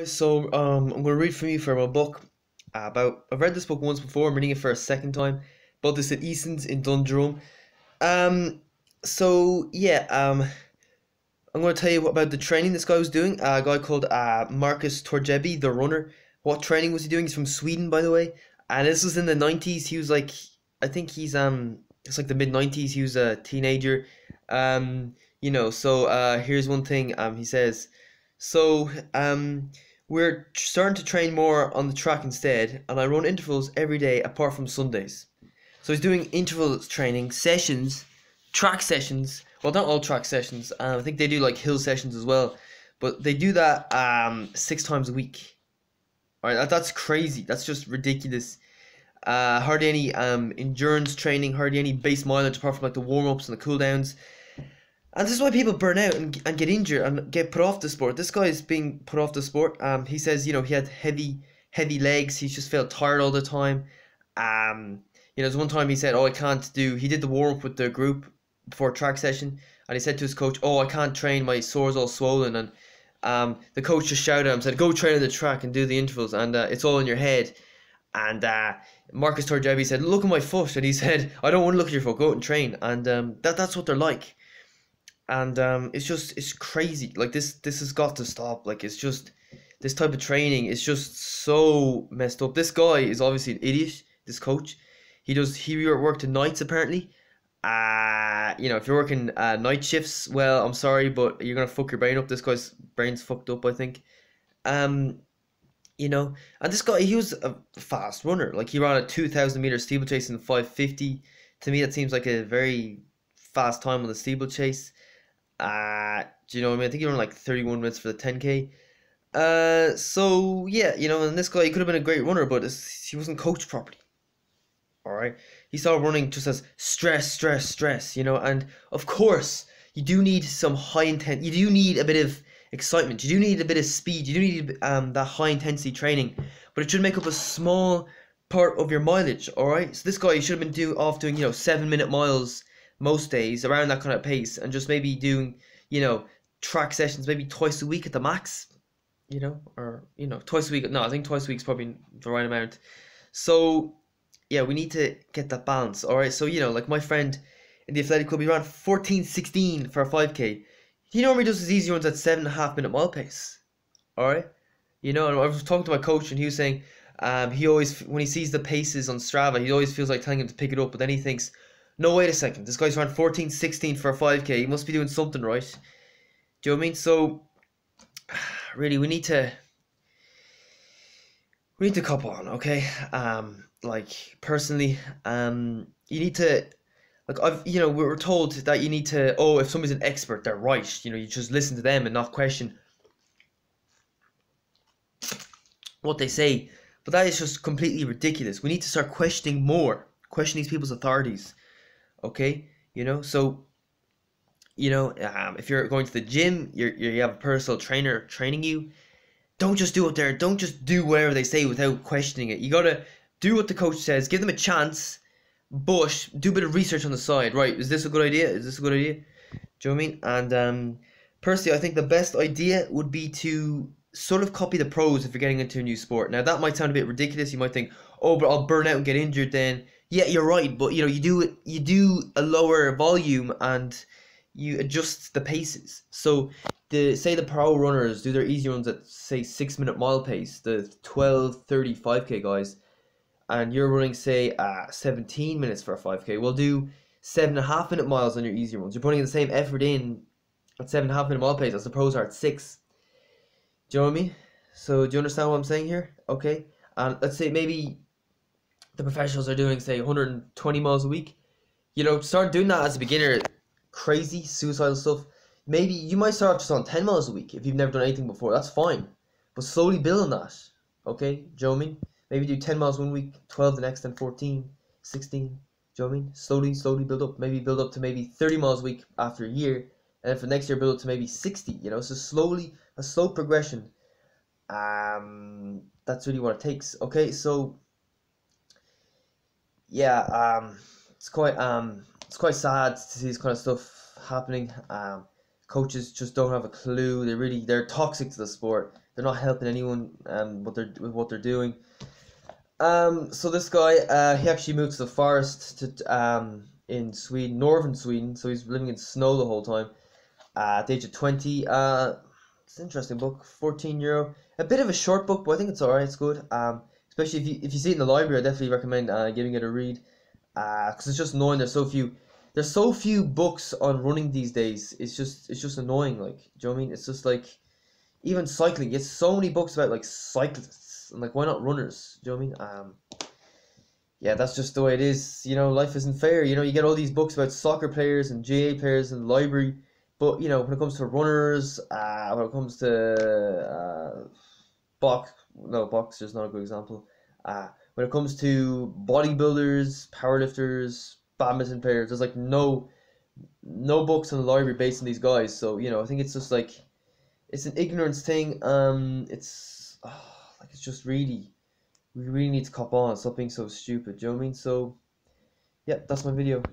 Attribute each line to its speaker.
Speaker 1: So, I'm going to read from you from a book about. I've read this book once before. I'm reading it for a second time. About this at Eason's in Dundrum. Um, I'm going to tell you about the training this guy was doing. A guy called Marcus Torjebi, the runner. What training was he doing? He's from Sweden, by the way. And this was in the 90s. He was like, I think it's like the mid 90s. He was a teenager. Here's one thing. He says, so we're starting to train more on the track instead, and I run intervals every day apart from Sundays. So he's doing interval training sessions, track sessions. Well, not all track sessions. I think they do like hill sessions as well, but they do that 6 times a week. All right, that's crazy. That's just ridiculous. Hardly any endurance training, hardly any base mileage apart from like the warm ups and the cool downs. And this is why people burn out and get injured and get put off the sport. This guy is being put off the sport. He says, he had heavy legs. He just felt tired all the time. There's one time he said, "Oh, I can't do." He did the warm up with the group before a track session, and he said to his coach, "Oh, I can't train. My sore's all swollen." And the coach just shouted at him, said, "Go train on the track and do the intervals, and it's all in your head." And Marcus Torjebi said, "Look at my foot," and he said, "I don't want to look at your foot. Go out and train." And that's what they're like. And it's crazy. Like this has got to stop. Like it's just this type of training is just so messed up. This guy is obviously an idiot. This coach, he worked in nights apparently. If you're working night shifts, well, I'm sorry, but you're gonna fuck your brain up. This guy's brain's fucked up, I think. Um, and this guy, he was a fast runner. Like he ran a 2,000 meter steeplechase in 5:50. To me, that seems like a very fast time on the steeplechase. Do you know what I mean? I think he ran like 31 minutes for the 10K. So yeah, and this guy, he could have been a great runner, but he wasn't coached properly. All right, he saw running just as stress, stress, stress. And of course, you do need some high intent. You do need a bit of excitement. You do need a bit of speed. You do need that high intensity training, but it should make up a small part of your mileage. All right, so this guy should have been doing 7 minute miles most days around that kind of pace, and just maybe doing track sessions maybe twice a week at the max. Or twice a week. No, I think twice a week is probably the right amount. So yeah, we need to get that balance. All right, so like my friend in the athletic club, he ran 14:16 for a 5K. He normally does his easy runs at 7.5 minute mile pace. All right, and I was talking to my coach, and he was saying he always, when he sees the paces on Strava, he always feels like telling him to pick it up, but then he thinks, no, wait a second, this guy's ran 14:16 for a 5K. He must be doing something right. Do you know what I mean? So really, we need to cop on, okay? Like personally, you need to, like, we were told that you need to. Oh, if somebody's an expert, they're right. You just listen to them and not question what they say. But that is just completely ridiculous. We need to start questioning more, question these people's authorities, okay? So if you're going to the gym, you have a personal trainer training you. Don't just do it there. Don't just do whatever they say without questioning it. You gotta do what the coach says. Give them a chance, but do a bit of research on the side. Right? Is this a good idea? Is this a good idea? Do you know what I mean? And personally, I think the best idea would be to sort of copy the pros if you're getting into a new sport. Now that might sound a bit ridiculous. You might think, oh, but I'll burn out and get injured then. Yeah, you're right. But you do a lower volume and you adjust the paces. So the pro runners do their easy runs at say 6 minute mile pace, the 12:30 5K guys, and you're running say 17 minutes for a 5K. We'll do 7.5 minute miles on your easy runs. You're putting the same effort in at 7.5 minute mile pace as the pros are at 6. Do you know what I mean? So do you understand what I'm saying here? Okay. And let's say maybe the professionals are doing say 120 miles a week. Start doing that as a beginner. Crazy suicidal stuff. Maybe you might start just on 10 miles a week if you've never done anything before. That's fine. But slowly build on that. Okay? Do you know what I mean? Maybe do 10 miles one week, 12 the next, then 14, 16. Do you know what I mean? Slowly build up. Maybe build up to maybe 30 miles a week after a year. And then for next year, build up to maybe 60. So slowly, a slow progression. That's really what it takes. Okay? So, yeah, it's quite sad to see this kind of stuff happening. Coaches just don't have a clue. They're toxic to the sport. they're not helping anyone with what they're doing. So this guy, he actually moved to the forest in Sweden, northern Sweden. So he's living in snow the whole time. At the age of 20. It's an interesting book. €14. A bit of a short book, but I think it's alright. It's good. Especially if you see it in the library, I definitely recommend giving it a read. Because it's just annoying. There's so few books on running these days. It's just annoying. Like, do you know what I mean? It's just like even cycling. It's so many books about like cyclists and like why not runners? Do you know what I mean? Yeah, that's just the way it is. Life isn't fair. You get all these books about soccer players and GA players in the library, but when it comes to runners, when it comes to boxers not a good example. When it comes to bodybuilders, powerlifters, badminton players, there's like no books in the library based on these guys. So I think it's just like it's an ignorance thing. Like it's just really we really need to cop on. Stop being so stupid. Do you know what I mean? So yeah, that's my video.